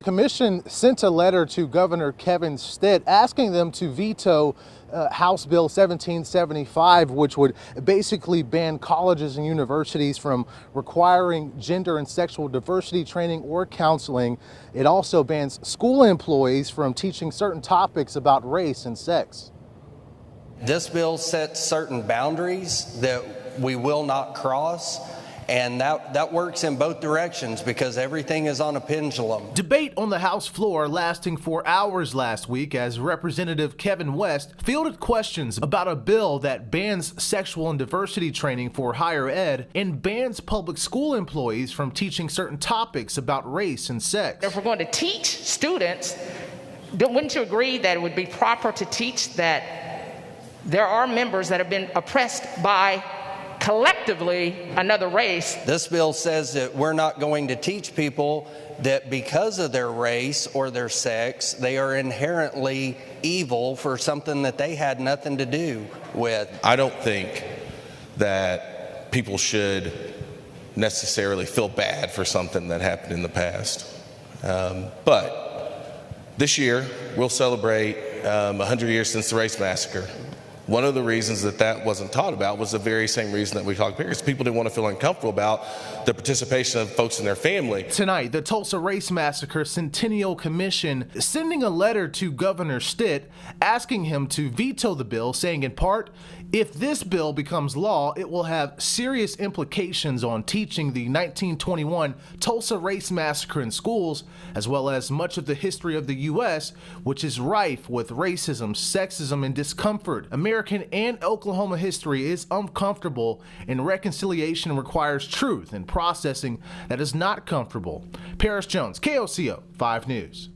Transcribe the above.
commission sent a letter to Governor Kevin Stitt asking them to veto House Bill 1775, which would basically ban colleges and universities from requiring gender and sexual diversity training or counseling. It also bans school employees from teaching certain topics about race and sex. This bill sets certain boundaries that we will not cross. And that works in both directions because everything is on a pendulum. Debate on the House floor lasting for hours last week as Representative Kevin West fielded questions about a bill that bans sexual and diversity training for higher ed and bans public school employees from teaching certain topics about race and sex. If we're going to teach students, wouldn't you agree that it would be proper to teach that there are members that have been oppressed by collectively another race? This bill says that we're not going to teach people that because of their race or their sex, they are inherently evil for something that they had nothing to do with. I don't think that people should necessarily feel bad for something that happened in the past. But this year, we'll celebrate 100 years since the race massacre. One of the reasons that wasn't taught about was the very same reason that we talked about, because people didn't want to feel uncomfortable about the participation of folks in their family. Tonight, the Tulsa Race Massacre Centennial Commission sending a letter to Governor Stitt asking him to veto the bill, saying in part, if this bill becomes law, it will have serious implications on teaching the 1921 Tulsa Race Massacre in schools, as well as much of the history of the U.S., which is rife with racism, sexism, and discomfort. American and Oklahoma history is uncomfortable, and reconciliation requires truth and processing that is not comfortable. Paris Jones, KOCO 5 News.